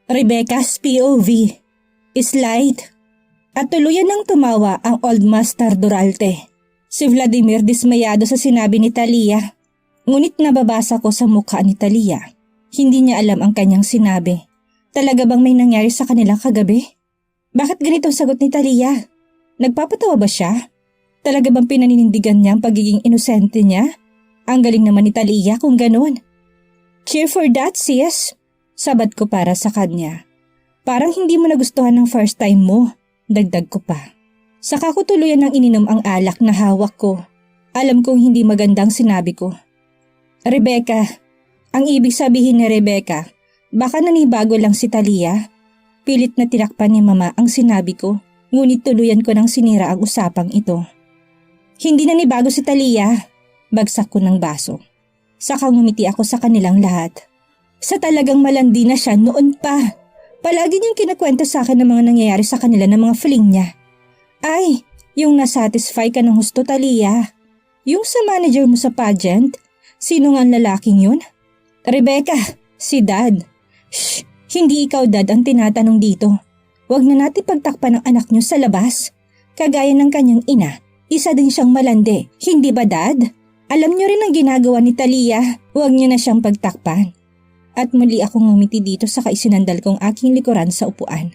Rebecca's POV is light. At tuluyan nang tumawa ang Old Master Duralte. Si Vladimir dismayado sa sinabi ni Talia. Ngunit nababasa ko sa mukha ni Talia. Hindi niya alam ang kanyang sinabi. Talaga bang may nangyari sa kanila kagabi? Bakit ganito ang sagot ni Talia? Nagpapatawa ba siya? Talaga bang pinaninindigan niya ang pagiging inosente niya? Ang galing naman ni Talia kung ganun. Cheer for that, sis. Sabat ko para sa kanya. Parang hindi mo nagustuhan ng first time mo. Dagdag ko pa. Saka ko tuluyan ng ininom ang alak na hawak ko. Alam kong hindi magandang sinabi ko. Rebecca, ang ibig sabihin ni Rebecca, baka nanibago lang si Talia. Pilit na tinakpan ni Mama ang sinabi ko, ngunit tuluyan ko ng sinira ang usapang ito. Hindi nanibago si Talia. Bagsak ko ng baso. Saka ngumiti ako sa kanilang lahat. Sa talagang malandi na siya noon pa. Palagi niyang kinakwento sa akin ng mga nangyayari sa kanila ng mga fling niya. Ay, yung nasatisfy ka ng husto, Talia. Yung sa manager mo sa pageant, sino nga ang lalaking yun? Rebecca, si Dad. Shh, hindi ikaw Dad ang tinatanong dito. Huwag na natin pagtakpan ng anak niyo sa labas. Kagaya ng kanyang ina, isa din siyang malandi, hindi ba Dad? Alam niyo rin ang ginagawa ni Talia, huwag niyo na siyang pagtakpan. At muli akong ngumiti dito sa kaisinandal kong aking likuran sa upuan.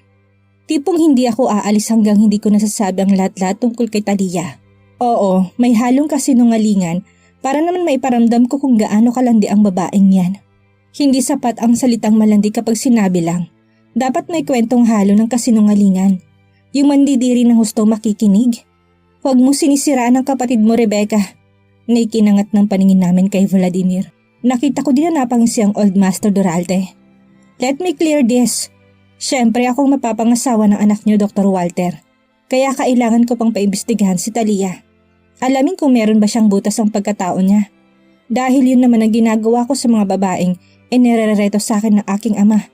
Tipong hindi ako aalis hanggang hindi ko nasasabi ang lahat-lahat tungkol kay Talia. Oo, may halong kasinungalingan para naman maiparamdam ko kung gaano kalandi ang babaeng yan. Hindi sapat ang salitang malandi kapag sinabi lang. Dapat may kwentong halo ng kasinungalingan. Yung mandidiri ng husto makikinig. Huwag mo sinisiraan ang kapatid mo, Rebecca. Naikinangat ng paningin namin kay Vladimir. Nakita ko din na napangisi ang Old Master Duralte. Let me clear this. Siyempre akong mapapangasawa ng anak niyo, Dr. Walter. Kaya kailangan ko pang paimbestigahan si Talia. Alamin kung meron ba siyang butas ang pagkatao niya. Dahil yun naman ang ginagawa ko sa mga babaeng nirereto sa akin ng aking ama.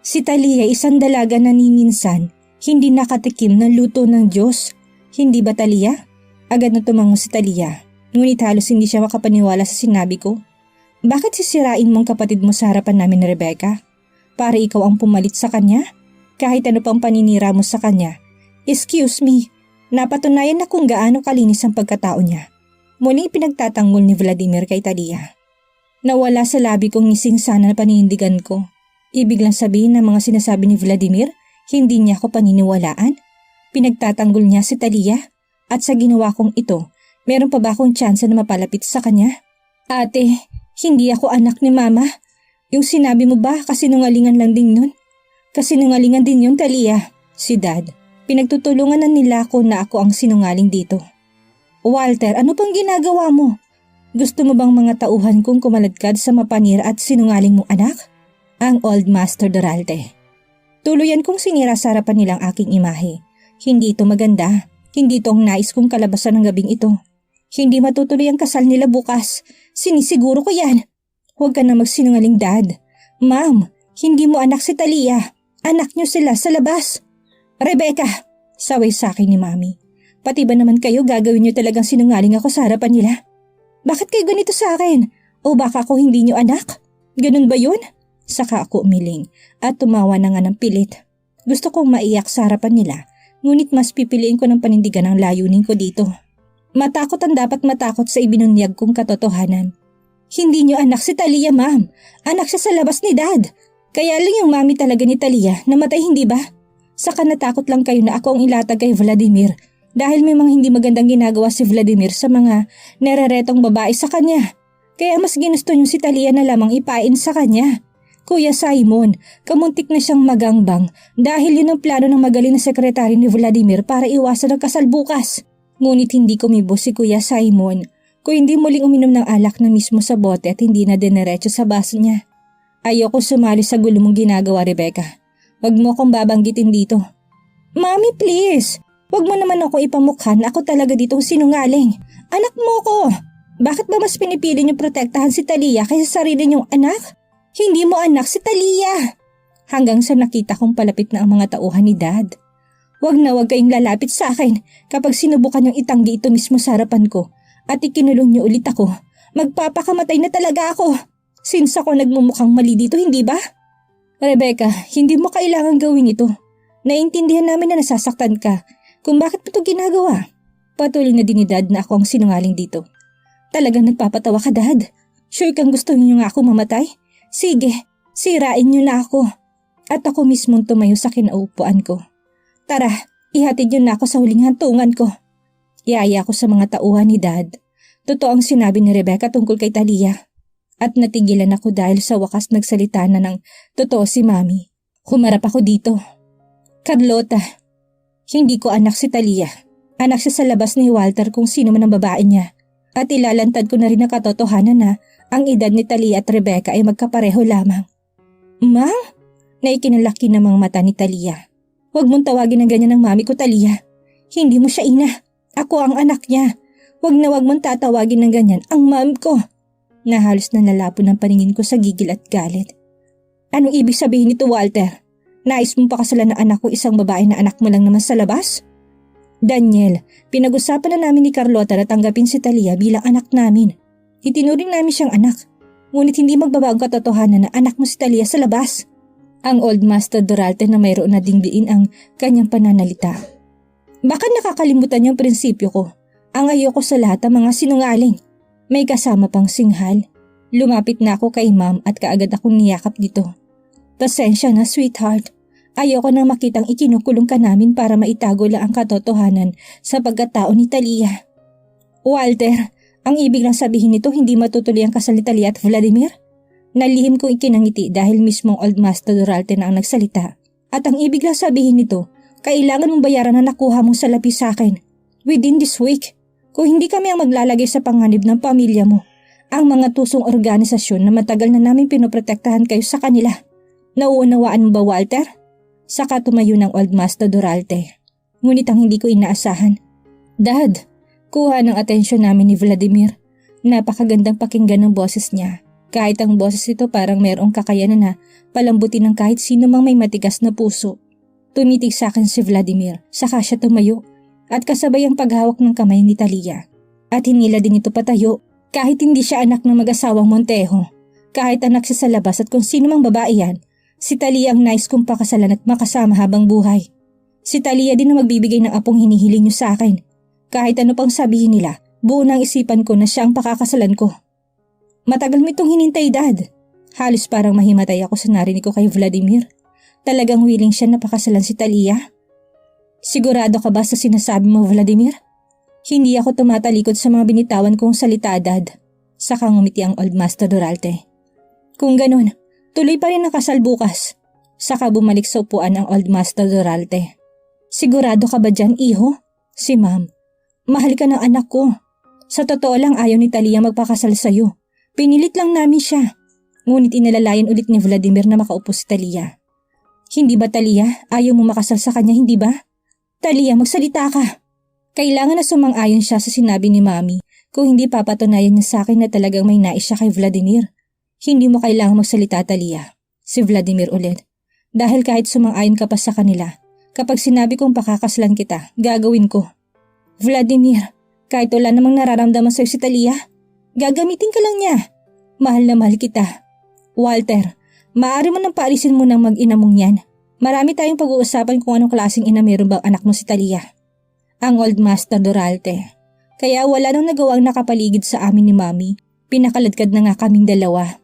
Si Talia isang dalaga na niminsan, hindi nakatikim ng luto ng Diyos. Hindi ba Talia? Agad na tumango si Talia. Ngunit halos hindi siya makapaniwala sa sinabi ko. Bakit sisirain mong kapatid mo sa harapan namin ni Rebecca? Para ikaw ang pumalit sa kanya? Kahit ano pang paninira mo sa kanya. Excuse me, napatunayan na kung gaano kalinis ang pagkatao niya. Muli pinagtatanggol ni Vladimir kay Talia. Nawala sa labi kong ngising sana na paninindigan ko. Ibig lang sabihin ng mga sinasabi ni Vladimir, hindi niya ako paniniwalaan. Pinagtatanggol niya si Talia at sa ginawa kong ito, meron pa ba akong tsansa na mapalapit sa kanya? Ate, hindi ako anak ni Mama. Yung sinabi mo ba kasinungalingan lang din nun? Kasinungalingan din yun, Talia. Si Dad, pinagtutulungan na nila ako na ako ang sinungaling dito. Walter, ano pang ginagawa mo? Gusto mo bang mga tauhan kong kumaladkad sa mapanira at sinungaling mong anak? Ang Old Master Duralte. Tuluyan kong sinira sa harapan nilang aking imahe. Hindi ito maganda. Hindi ito ang nais kong kalabasan ng gabing ito. Hindi matutuloy ang kasal nila bukas. Sinisiguro ko yan. Huwag ka na magsinungaling, Dad. Ma'am, hindi mo anak si Talia. Anak niyo sila sa labas. Rebecca, saway sa akin ni Mami. Pati ba naman kayo gagawin niyo talagang sinungaling ako sa harapan nila? Bakit kayo ganito sa akin? O baka ako hindi niyo anak? Ganun ba yun? Saka ako umiling at tumawa na nga ng pilit. Gusto kong maiyak sa harapan nila, ngunit mas pipiliin ko ng panindigan ang layunin ko dito. Matakot ang dapat matakot sa ibinunyag kong katotohanan. Hindi niyo anak si Talia, Ma'am. Anak siya sa labas ni Dad. Kaya lang yung mami talaga ni Talia namatay, hindi ba? Saka natakot lang kayo na ako ang ilatag kay Vladimir dahil may mga hindi magandang ginagawa si Vladimir sa mga nereretong babae sa kanya. Kaya mas ginusto niyo si Talia na lamang ipain sa kanya. Kuya Simon, kamuntik na siyang magangbang dahil yun ang plano ng magaling na sekretary ni Vladimir para iwasan ang kasal bukas. Ngunit hindi kumibo si Kuya Simon kung hindi muling uminom ng alak na mismo sa bote at hindi na dinerecho sa baso niya. Ayoko sumali sa gulo mong ginagawa, Rebecca. Huwag mo akong babanggitin dito. Mami, please. Huwag mo naman ako ipamukha na ako talaga ditong sinungaling. Anak mo ko. Bakit ba mas pinipili niyo protektahan si Talia kaysa sarili niyong anak? Hindi mo anak si Talia. Hanggang sa nakita kong palapit na ang mga tauhan ni Dad. Huwag na huwag kayong lalapit sa akin kapag sinubukan niyong itanggi ito mismo sa harapan ko at ikinulong niyo ulit ako. Magpapakamatay na talaga ako. Since ako nagmumukhang mali dito, hindi ba? Rebecca, hindi mo kailangan gawin ito. Naiintindihan namin na nasasaktan ka kung bakit mo ito ginagawa. Patuloy na dinidad na ako ang sinungaling dito. Talagang nagpapatawa ka, Dad. Sure kang gusto niyo nga ako mamatay? Sige, sirain niyo na ako. At ako mismong tumayo sa kinaupuan ko. Tara, ihatid niyo na ako sa huling hantungan ko. Iaya ko sa mga tauhan ni Dad. Totoo ang sinabi ni Rebecca tungkol kay Talia. At natigilan ako dahil sa wakas nagsalita na ng totoo si Mami. Humarap ako dito. Carlota, hindi ko anak si Talia. Anak siya sa labas ni Walter kung sino man ang babae niya. At ilalantad ko na rin ang katotohanan na ang edad ni Talia at Rebecca ay magkapareho lamang. Ma'am? Naikinalaki namang mata ni Talia. Huwag mong tawagin ng ganyan ng mami ko, Talia. Hindi mo siya ina. Ako ang anak niya. Huwag mong tatawagin ng ganyan ang ma'am ko. Nahalos na nalapon ang paningin ko sa gigil at galit. Anong ibig sabihin nito, Walter? Nais mo pakasalan na anak ko isang babae na anak mo lang naman sa labas? Daniel, pinag-usapan na namin ni Carlota na tanggapin si Talia bilang anak namin. Itinuring namin siyang anak. Ngunit hindi magbabago ang katotohanan na anak mo si Talia sa labas. Ang Old Master Duralte na mayroon na dingdiin ang kanyang pananalita. Baka nakakalimutan niyo ang prinsipyo ko. Ang ayoko sa lahat ng mga sinungaling. May kasama pang singhal. Lumapit na ako kay Ma'am at kaagad akong niyakap dito. Pasensya na, sweetheart. Ayoko nang makitang ikinukulong ka namin para maitago lang ang katotohanan sa pagkatao ni Talia. Walter, ang ibig lang sabihin nito hindi matutuloy ang kasal ni Talia at Vladimir? Nalihim kong ikinangiti dahil mismong Old Master Duralte na ang nagsalita. At ang ibig lang sabihin nito, kailangan mong bayaran na nakuha mong salapi sa akin within this week. Kung hindi kami ang maglalagay sa panganib ng pamilya mo, ang mga tusong organisasyon na matagal na namin pinoprotektahan kayo sa kanila. Nauunawaan mo ba, Walter? Saka tumayo ng Old Master Duralte. Ngunit ang hindi ko inaasahan. Dad, kuha ng atensyon namin ni Vladimir. Napakagandang pakinggan ng boses niya. Kahit ang boses ito parang mayroong kakayanan na palambutin ng kahit sino mang may matigas na puso. Tumitig sa akin si Vladimir, saka siya tumayo at kasabay ang paghawak ng kamay ni Talia. At hinila din ito patayo kahit hindi siya anak ng mag-asawang Montejo. Kahit anak siya sa labas at kung sino mang babae yan, si Talia ang nais kong pakasalan at makasama habang buhay. Si Talia din ang magbibigay ng apong hinihiling niyo sa akin. Kahit ano pang sabihin nila, buo ng isipan ko na siya ang pakakasalan ko. Matagal mo itong hinintay, Dad. Halos parang mahimatay ako sa narinig ko kay Vladimir. Talagang willing siya na pakasalan si Talia. Sigurado ka ba sa sinasabi mo, Vladimir? Hindi ako tumatalikod sa mga binitawan kong salita, Dad. Saka ngumiti ang Old Master Duralte. Kung ganun, tuloy pa rin ang kasal bukas. Saka bumalik sa upuan ang Old Master Duralte. Sigurado ka ba dyan, iho? Si Ma'am. Mahal ka ng anak ko. Sa totoo lang ayaw ni Talia magpakasal sa'yo. Pinilit lang namin siya. Ngunit inalalayan ulit ni Vladimir na makaupo si Talia. Hindi ba, Talia? Ayaw mo makasal sa kanya, hindi ba? Talia, magsalita ka. Kailangan na sumang-ayon siya sa sinabi ni Mami kung hindi papatunayan niya sa akin na talagang may nais siya kay Vladimir. Hindi mo kailangang magsalita, Talia. Si Vladimir ulit. Dahil kahit sumang-ayon ka pa sa kanila, kapag sinabi kong pakakaslan kita, gagawin ko. Vladimir, kahit wala namang nararamdaman sa'yo si Talia, gagamitin ka lang niya. Mahal na mahal kita. Walter, maaari mo nang paalisin mo ng mag-ina mong yan. Marami tayong pag-uusapan kung anong klaseng ina meron bang anak mo si Talia. Ang Old Master Duralte. Kaya wala nang nagawang nakapaligid sa amin ni Mami. Pinakaladkad na nga kaming dalawa.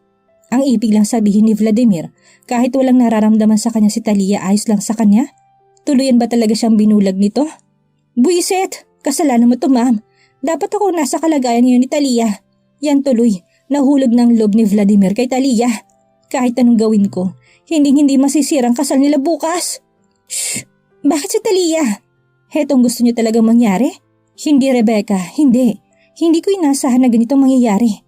Ang ibig lang sabihin ni Vladimir, kahit walang nararamdaman sa kanya si Talia, ayos lang sa kanya? Tuluyan ba talaga siyang binulag nito? Buisit! Kasalanan mo to, Ma'am. Dapat ako nasa kalagayan ngayon ni Talia. Yan tuloy, nahulog ng loob ni Vladimir kay Talia. Kahit anong gawin ko, hindi masisirang kasal nila bukas. Shh! Bakit si Talia? Hetong gusto niyo talaga mangyari? Hindi, Rebecca, hindi. Hindi ko inasahan na ganitong mangyayari.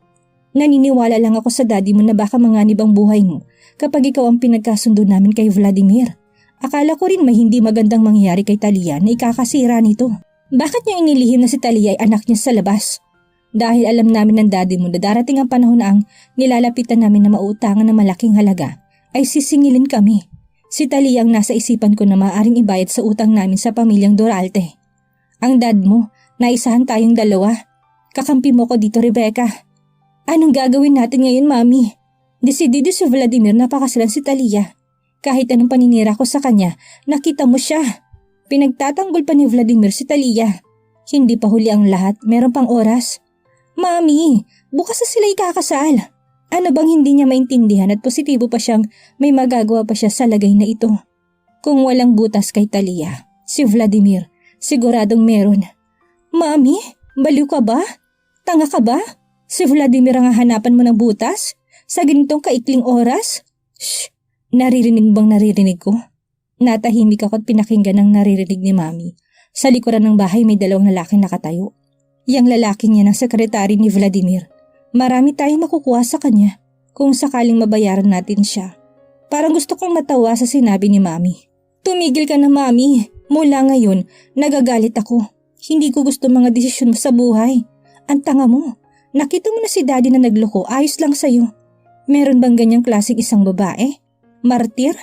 Naniniwala lang ako sa daddy mo na baka manganib ang buhay mo kapag ikaw ang pinagkasundo namin kay Vladimir. Akala ko rin may hindi magandang mangyayari kay Talia na ikakasira nito. Bakit niya inilihim na si Talia ay anak niya sa labas? Dahil alam namin ng daddy mo na darating ang panahon na ang nilalapitan namin na mautangan ng malaking halaga ay sisingilin kami. Si Talia ang nasa isipan ko na maaaring ibayad sa utang namin sa pamilyang Duralte. Ang dad mo, naisahan tayong dalawa. Kakampi mo ko dito, Rebecca. Anong gagawin natin ngayon, Mami? Desidido si Vladimir na pakasalan si Talia. Kahit anong paninira ko sa kanya, nakita mo siya. Pinagtatanggol pa ni Vladimir si Talia. Hindi pa huli ang lahat, meron pang oras. Mami, bukas na sila ikakasal. Ano bang hindi niya maintindihan at positibo pa siyang may magagawa pa siya sa lagay na ito? Kung walang butas kay Talia, si Vladimir, siguradong meron. Mami, baliw ka ba? Tanga ka ba? Si Vladimir ang hahanapan mo ng butas? Sa ganitong kaikling oras? Shh! Naririnig bang naririnig ko? Natahimik ako at pinakinggan ang naririnig ni Mami. Sa likuran ng bahay may dalawang lalaking nakatayo. Yang lalaking yan ang sekretary ni Vladimir. Marami tayong makukuha sa kanya kung sakaling mabayaran natin siya. Parang gusto kong matawa sa sinabi ni Mami. Tumigil ka na, Mami. Mula ngayon, nagagalit ako. Hindi ko gusto mga desisyon mo sa buhay. Ang tanga mo. Nakita mo na si Daddy na nagloko, ayos lang sa'yo. Meron bang ganyang klaseng isang babae? Martir?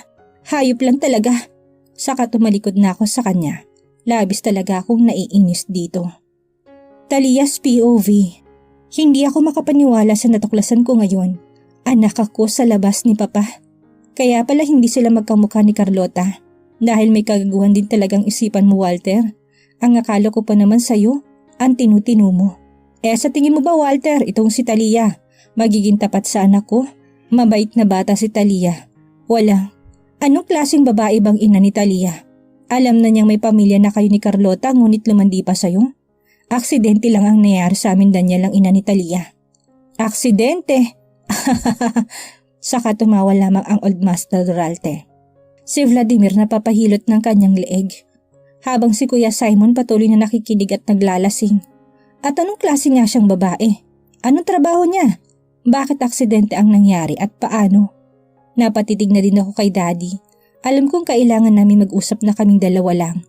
Hayop lang talaga. Saka tumalikod na ako sa kanya. Labis talaga akong naiinis dito. Talia's POV. Hindi ako makapaniwala sa natuklasan ko ngayon. Anak ako sa labas ni Papa. Kaya pala hindi sila magkamukha ni Carlota. Dahil may kagaguhan din talagang isipan mo, Walter. Ang akala ko pa naman sa'yo, ang tinutino mo. Sa tingin mo ba, Walter, itong si Talia, magiging tapat sa anak ko? Mabait na bata si Talia. Wala. Anong klaseng babae bang ina ni Talia? Alam na niyang may pamilya na kayo ni Carlota ngunit lumandi pa sa'yo? Aksidente lang ang nangyari sa amin, Daniel, ang ina ni Talia. Aksidente? Saka tumawa lamang ang Old Master Duralte. Si Vladimir napapahilot ng kanyang leeg. Habang si Kuya Simon patuloy na nakikinig at naglalasing. At anong klase nga siyang babae? Anong trabaho niya? Bakit aksidente ang nangyari at paano? Napatitig na din ako kay Daddy. Alam kong kailangan namin mag-usap na kaming dalawa lang.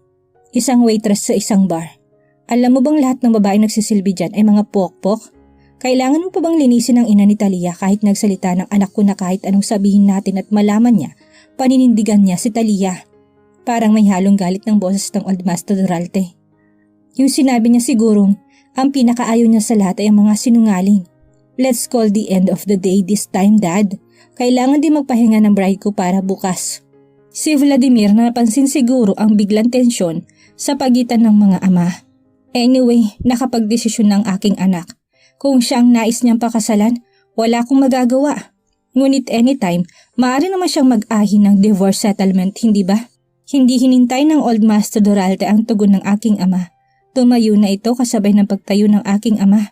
Isang waitress sa isang bar. Alam mo bang lahat ng babae nagsisilbi dyan ay mga pokpok? Kailangan mo pa bang linisin ang ina ni Talia kahit nagsalita ng anak ko na kahit anong sabihin natin at malaman niya, paninindigan niya si Talia. Parang may halong galit ng boses ng Old Master Duralte. Yung sinabi niya sigurong ang pinakaayaw niya sa lahat ay ang mga sinungaling. Let's call the end of the day this time, Dad. Kailangan din magpahinga ng bride ko para bukas. Si Vladimir napansin siguro ang biglang tensyon sa pagitan ng mga ama. Anyway, nakapagdesisyon ng aking anak. Kung siya ang nais niyang pakasalan, wala akong magagawa. Ngunit anytime, maaari naman siyang mag-ahi ng divorce settlement, hindi ba? Hindi hinintay ng Old Master Duralte ang tugon ng aking ama. Tumayo na ito kasabay ng pagtayo ng aking ama.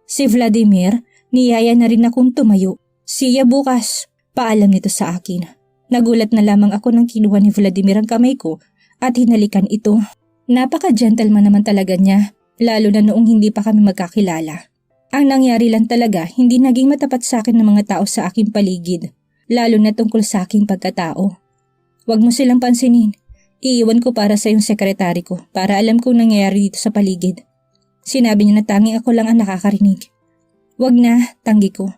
Si Vladimir, niyaya na rin akong tumayo. Siya bukas, paalam nito sa akin. Nagulat na lamang ako nang kinuha ni Vladimir ang kamay ko at hinalikan ito. Napaka-gentleman naman talaga niya, lalo na noong hindi pa kami magkakilala. Ang nangyari lang talaga, hindi naging matapat sa akin ng mga tao sa aking paligid, lalo na tungkol sa aking pagkatao. Huwag mo silang pansinin. Iiwan ko para sa yung sekretary ko para alam kong nangyayari dito sa paligid. Sinabi niya na tanging ako lang ang nakakarinig. Huwag na, tanggi ko.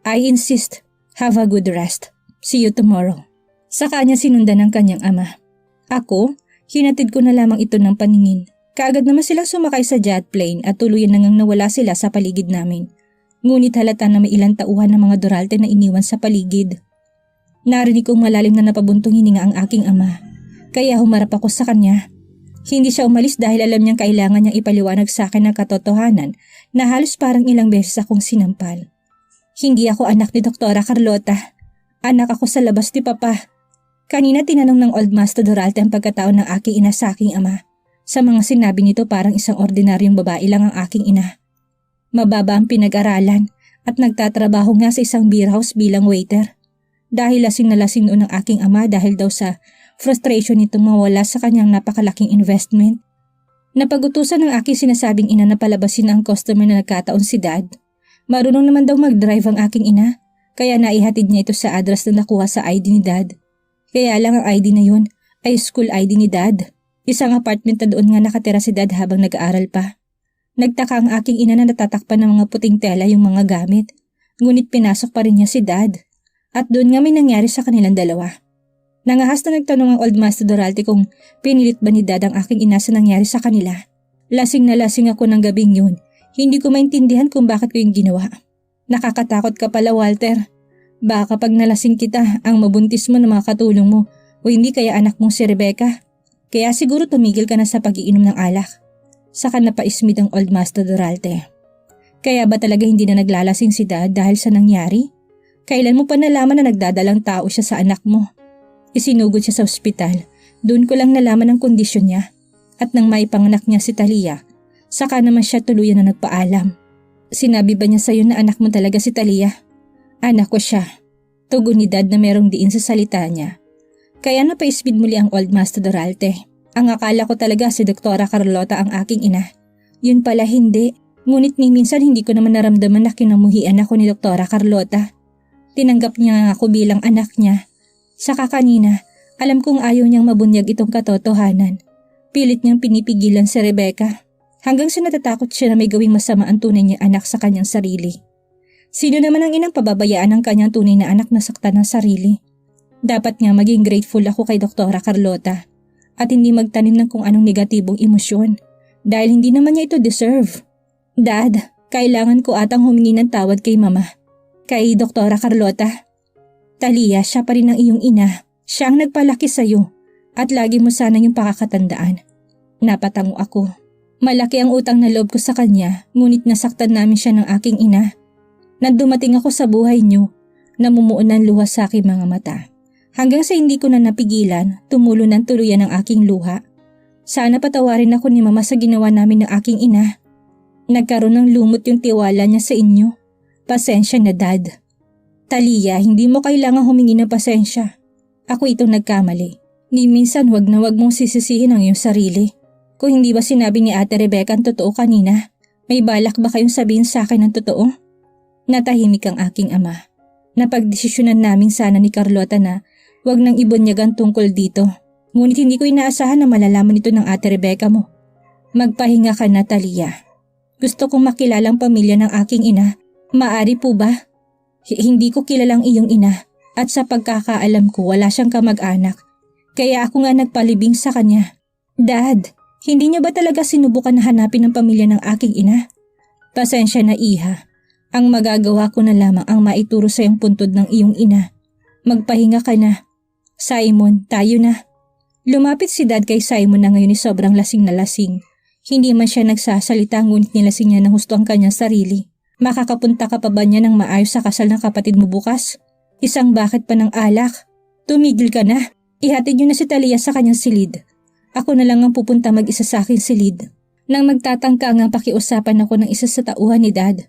I insist. Have a good rest. See you tomorrow. Sa kanya sinundan ng kanyang ama. Ako, hinatid ko na lamang ito ng paningin. Kaagad naman silang sumakay sa jet plane at tuluyan na ngang nawala sila sa paligid namin. Ngunit halata na may ilang tauhan ng mga Duralte na iniwan sa paligid. Narinig kong malalim na napabuntong hininga ang aking ama. Kaya humarap ako sa kanya. Hindi siya umalis dahil alam niyang kailangan niyang ipaliwanag sa akin ang katotohanan na halos parang ilang beses akong sinampal. Hindi ako anak ni Doktora Carlota. Anak ako sa labas ni Papa. Kanina tinanong ng Old Master Duralte ang pagkatao ng aking ina sa aking ama. Sa mga sinabi nito parang isang ordinaryong babae lang ang aking ina. Mababa ang pinag-aralan at nagtatrabaho nga sa isang beer house bilang waiter. Dahil lasing na lasing noon ang aking ama dahil daw sa frustration nitong mawala sa kanyang napakalaking investment. Napagutusan ng aking sinasabing ina na palabasin ang customer na nagkataon si Dad. Marunong naman daw mag-drive ang aking ina, kaya naihatid niya ito sa address na nakuha sa ID ni Dad. Kaya lang ang ID na yun ay school ID ni Dad. Isang apartment na doon nga nakatira si Dad habang nag-aaral pa. Nagtaka ang aking ina na natatakpan ng mga puting tela yung mga gamit, ngunit pinasok pa rin niya si Dad. At doon nga may nangyari sa kanilang dalawa. Nangahas na nagtanong ang Old Master Duralte kung pinilit ba ni Dad ang aking ina sa nangyari sa kanila. Lasing na lasing ako ng gabing yun. Hindi ko maintindihan kung bakit ko yung ginawa. Nakakatakot ka pala, Walter. Baka pag nalasing kita, ang mabuntis mo na mga katulong mo, O hindi kaya anak mong si Rebecca? Kaya siguro tumigil ka na sa pag-iinom ng alak. Saka napaismid ang Old Master Duralte. Kaya ba talaga hindi na naglalasing si Dad dahil sa nangyari? Kailan mo pa nalaman na nagdadalang tao siya sa anak mo? Isinugod siya sa ospital. Doon ko lang nalaman ang kondisyon niya. At nang maipanganak niya si Talia, saka naman siya tuluyan na nagpaalam. Sinabi ba niya sa'yo na anak mo talaga si Talia? Anak ko siya. Tugon ni Dad na merong diin sa salita niya. Kaya napaisbid muli ang Old Master Duralte. Ang akala ko talaga si Doktora Carlota ang aking ina. Yun pala hindi. Ngunit minsan hindi ko naman naramdaman na kinamuhian ako ni Doktora Carlota. Tinanggap niya ako bilang anak niya. Saka kanina, alam kong ayaw niyang mabunyag itong katotohanan. Pilit niyang pinipigilan si Rebecca. Hanggang sa natatakot siya na may gawing masama ang tunay niya anak sa kanyang sarili. Sino naman ang inang pababayaan ng kanyang tunay na anak na saktan ng sarili? Dapat nga maging grateful ako kay Doktora Carlota at hindi magtanim ng kung anong negatibong emosyon dahil hindi naman niya ito deserve. Dad, kailangan ko atang humingi ng tawad kay Mama. Kay Doktora Carlota. Talia, siya pa rin ang iyong ina. Siya ang nagpalaki sa'yo at lagi mo sana yung pakakatandaan. Napatango ako. Malaki ang utang na loob ko sa kanya ngunit nasaktan namin siya ng aking ina. Nang dumating ako sa buhay niyo, namumuon ng luha sa aking mga mata. Hanggang sa hindi ko na napigilan, tumulo ng tuluyan ang aking luha. Sana patawarin ako ni Mama sa ginawa namin ng aking ina. Nagkaroon ng lumot yung tiwala niya sa inyo. Pasensya na, Dad. Talia, hindi mo kailangang humingi ng pasensya. Ako itong nagkamali. Ni minsan wag na wag mong sisisihin ang iyong sarili. Kung hindi ba sinabi ni Ate Rebecca ang totoo kanina, may balak ba kayong sabihin sa akin ang totoo? Natahimik ang aking ama. Napagdesisyonan namin sana ni Carlota na wag nang ibunyagan tungkol dito. Ngunit hindi ko inaasahan na malalaman ito ng Ate Rebecca mo. Magpahinga ka na, Talia. Gusto kong makilalang pamilya ng aking ina. Maari po ba? Hindi ko kilalang iyong ina at sa pagkakaalam ko wala siyang kamag-anak. Kaya ako nga nagpalibing sa kanya. Dad, hindi niyo ba talaga sinubukan na hanapin ang pamilya ng aking ina? Pasensya na, Iha. Ang magagawa ko na lamang ang maituro sa iyong puntod ng iyong ina. Magpahinga ka na. Simon, tayo na. Lumapit si Dad kay Simon na ngayon ay sobrang lasing na lasing. Hindi man siya nagsasalita ngunit nilasing niya ng husto ang kanyang sarili. Makakapunta ka pa ba niya ng maayos sa kasal ng kapatid mo bukas? Isang bakit pa ng alak? Tumigil ka na. Ihatid niyo na si Talia sa kanyang silid. Ako na lang ang pupunta mag-isa sa aking silid. Nang magtatangka nga pakiusapan ako ng isa sa tauhan ni Dad.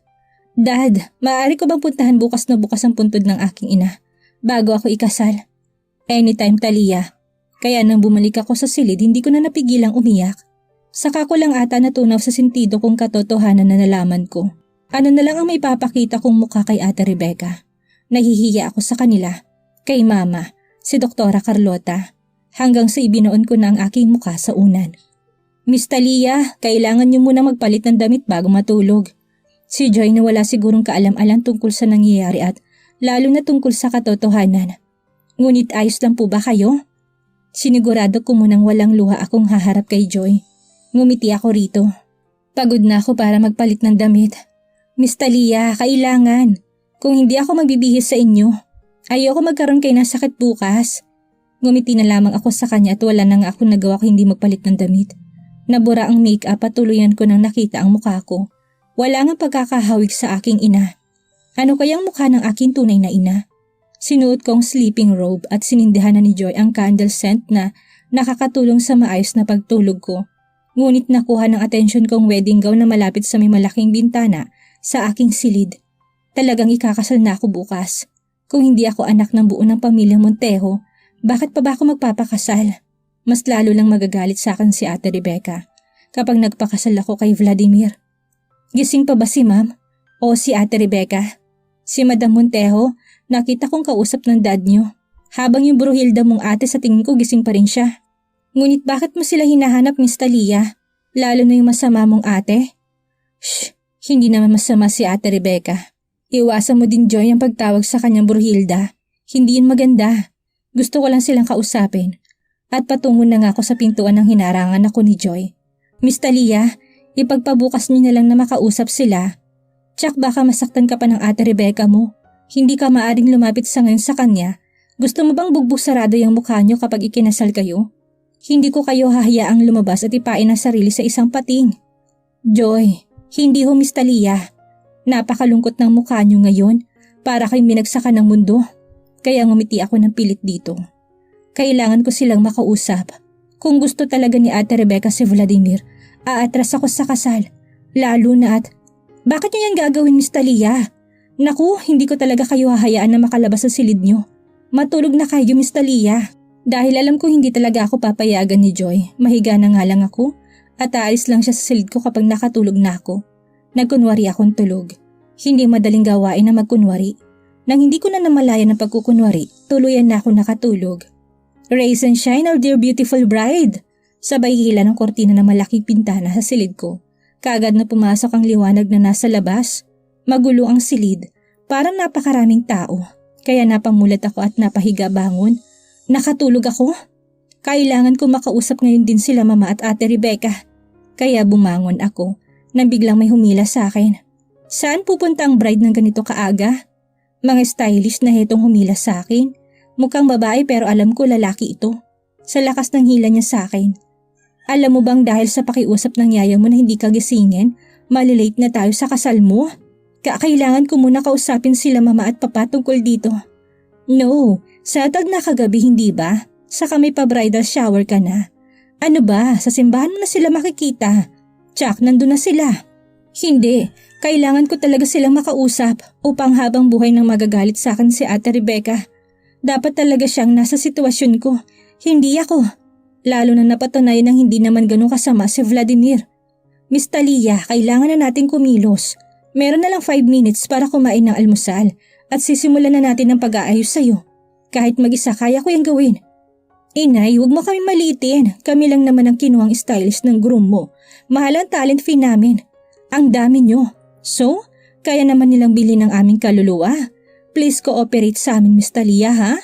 Dad, maaari ko bang puntahan bukas na bukas ang puntod ng aking ina bago ako ikasal? Anytime, Talia. Kaya nang bumalik ako sa silid, hindi ko na napigilang umiyak. Saka ko lang ata natunaw sa sentido kong katotohanan na nalaman ko. Ano na lang ang may papakita kong mukha kay Ate Rebecca. Nahihiya ako sa kanila, kay Mama, si Doktora Carlota, hanggang sa ibinoon ko na ang aking mukha sa unan. Miss Talia, kailangan niyo muna magpalit ng damit bago matulog. Si Joy na wala sigurong kaalam-alam tungkol sa nangyayari at lalo na tungkol sa katotohanan. Ngunit ayos lang po ba kayo? Sinigurado ko munang walang luha akong haharap kay Joy. Ngumiti ako rito. Pagod na ako para magpalit ng damit. Miss Talia, kailangan. Kung hindi ako magbibihis sa inyo, ayoko magkaroon kayo ng sakit bukas. Ngumiti na lamang ako sa kanya at wala na nga akong nagawa ko hindi magpalit ng damit. Nabura ang make-up at tuluyan ko nang nakita ang mukha ko. Wala nga pagkakahawig sa aking ina. Ano kayang mukha ng aking tunay na ina? Sinuot ko ang sleeping robe at sinindihan na ni Joy ang candle scent na nakakatulong sa maayos na pagtulog ko. Ngunit nakuha ng atensyon kong wedding gown na malapit sa may malaking bintana sa aking silid. Talagang ikakasal na ako bukas. Kung hindi ako anak ng buo ng pamilyang Montejo, bakit pa ba ako magpapakasal? Mas lalo lang magagalit sa akin si Ate Rebecca kapag nagpakasal ako kay Vladimir. Gising pa ba si Ma'am? O si Ate Rebecca? Si Madam Montejo, nakita kong kausap ng dad niyo. Habang yung Bruhilda mong ate sa tingin ko gising pa rin siya. Ngunit bakit mo sila hinahanap, Miss Talia? Lalo na yung masama mong ate? Shh, hindi naman masama si Ate Rebecca. Iwasan mo din, Joy, ang pagtawag sa kanyang Bruhilda. Hindi yun maganda. Gusto ko lang silang kausapin. At patungo na nga ako sa pintuan ng hinarangan ako ni Joy. Miss Talia, ipagpabukas niyo na lang na makausap sila. Tsak baka masaktan ka pa ng Ate Rebecca mo. Hindi ka maaring lumapit sa ngayon sa kanya Gusto mo bang bugbog sarado yung mukha nyo kapag ikinasal kayo? Hindi ko kayo hahayaang lumabas at ipain ang sarili sa isang pating. Joy, hindi ho Miss Talia. Napakalungkot ng mukha nyo ngayon para kay minagsakan ng mundo. Kaya ngumiti ako ng pilit dito. Kailangan ko silang makausap. Kung gusto talaga ni Ate Rebecca si Vladimir, aatras ako sa kasal. Lalo na at, bakit nyo yan gagawin Miss Talia? Naku, hindi ko talaga kayo hahayaan na makalabas sa silid nyo. Matulog na kayo Miss Talia. Dahil alam ko hindi talaga ako papayagan ni Joy, mahiga na nga lang ako at aalis lang siya sa silid ko kapag nakatulog na ako. Nagkunwari akong tulog. Hindi madaling gawain na magkunwari. Nang hindi ko na namalayan ng pagkukunwari, tuluyan na ako nakatulog. Rise and shine our dear beautiful bride! Sabay hila ng kortina na malaking pintana sa silid ko. Kaagad na pumasok ang liwanag na nasa labas. Magulo ang silid, parang napakaraming tao. Kaya napamulat ako at napahiga bangon. Nakatulog ako? Kailangan ko makausap ngayon din sila Mama at Ate Rebecca. Kaya bumangon ako nang biglang may humila sa akin. Saan pupunta ang bride ng ganito kaaga? Mga stylish na hetong humila sa akin. Mukhang babae pero alam ko lalaki ito. Sa lakas ng hila niya sa akin. Alam mo bang dahil sa pakiusap ng yaya mo na hindi ka gisingin, malilate na tayo sa kasal mo? Kailangan ko muna kausapin sila Mama at Papa tungkol dito. No, settled na kagabi hindi ba? Saka may pa-bridal shower ka na. Ano ba, sa simbahan mo na sila makikita? Tsak, nandun na sila. Hindi, kailangan ko talaga silang makausap upang habang buhay nang magagalit sa akin si Ate Rebecca. Dapat talaga siyang nasa sitwasyon ko, hindi ako. Lalo na napatunayan ng hindi naman ganun kasama si Vladimir. Miss Talia, kailangan na natin kumilos. Meron na lang 5 minutes para kumain ng almusal at sisimulan na natin ang pag-aayos sa'yo. Kahit mag-isa kaya ko yung gawin. Inay, huwag mo kami maliitin. Kami lang naman ang kinuhang stylist ng groom mo. Mahal ang talent fee namin. Ang dami nyo. So, kaya naman nilang bilhin ang aming kaluluwa. Please cooperate sa amin Miss Talia ha?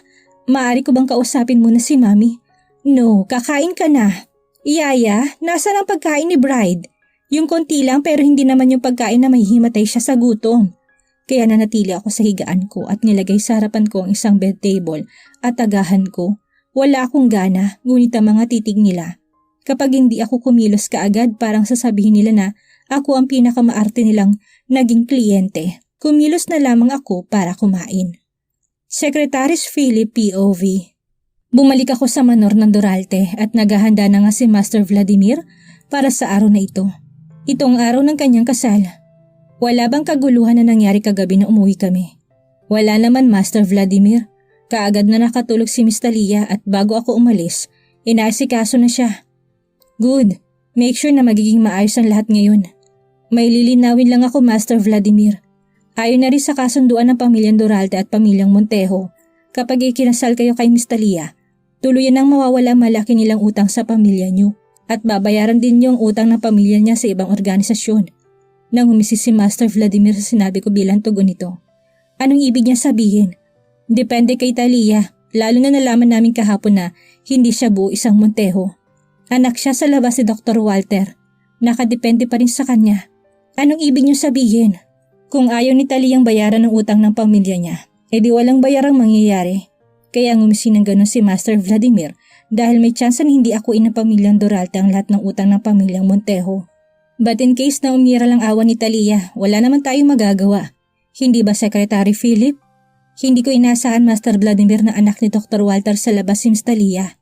Maaari ko bang kausapin muna si Mami? No, kakain ka na. Yaya, nasaan ang pagkain ni bride? Yung konti lang pero hindi naman yung pagkain na mahihimatay siya sa gutom. Kaya nanatili ako sa higaan ko at nilagay sa harapan ko ang isang bed table at agahan ko. Wala akong gana, ngunit ang mga titig nila. Kapag hindi ako kumilos kaagad parang sasabihin nila na ako ang pinakamaarte nilang naging kliyente. Kumilos na lamang ako para kumain. Secretaries Philip POV. Bumalik ako sa manor ng Duralte at naghahanda na nga si Master Vladimir para sa araw na ito. Itong araw ng kanyang kasal. Wala bang kaguluhan na nangyari kagabi na umuwi kami? Wala naman Master Vladimir. Kaagad na nakatulog si Miss Talia at bago ako umalis, inaasikaso na siya. Good. Make sure na magiging maayos ang lahat ngayon. May lilinawin lang ako Master Vladimir. Ayon na rin sa kasunduan ng pamilyang Duralte at pamilyang Montejo. Kapag ikinasal kayo kay Miss Talia, tuluyan ang mawawala malaki nilang utang sa pamilya niyo at babayaran din niyo ang utang ng pamilya niya sa ibang organisasyon. Nang humisi si Master Vladimir sa sinabi ko bilang tugon nito. Anong ibig niya sabihin? Depende kay Talia, lalo na nalaman namin kahapon na hindi siya buo isang Montejo. Anak siya sa labas si Dr. Walter. Nakadepende pa rin sa kanya. Anong ibig niyo sabihin? Kung ayaw ni Taliang bayaran ng utang ng pamilya niya, edi walang bayarang mangyayari. Kaya ngumisi ng ganon si Master Vladimir dahil may chance na hindi ako ng pamilyang Duralte ang lahat ng utang ng pamilyang Montejo. But in case na umira lang awa ni Talia, wala naman tayong magagawa. Hindi ba Secretary Philip? Hindi ko inasahan Master Vladimir na anak ni Dr. Walter sa labas si Miss Talia.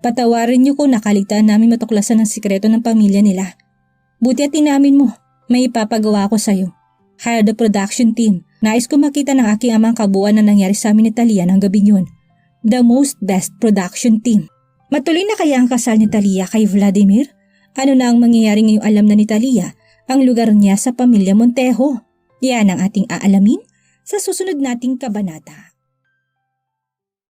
Patawarin niyo kung nakaligtaan namin matuklasan ang sikreto ng pamilya nila. Buti at inamin mo, may ipapagawa ako sa'yo. Hire the production team. Nais ko makita ng aking amang kabuuan na nangyari sa amin ni Talia ng gabing yun. The most best production team. Matuloy na kaya ang kasal ni Talia kay Vladimir? Ano na ang mangyayari ngayong alam na ni Talia ang lugar niya sa pamilya Montejo? Yan ang ating aalamin sa susunod nating kabanata.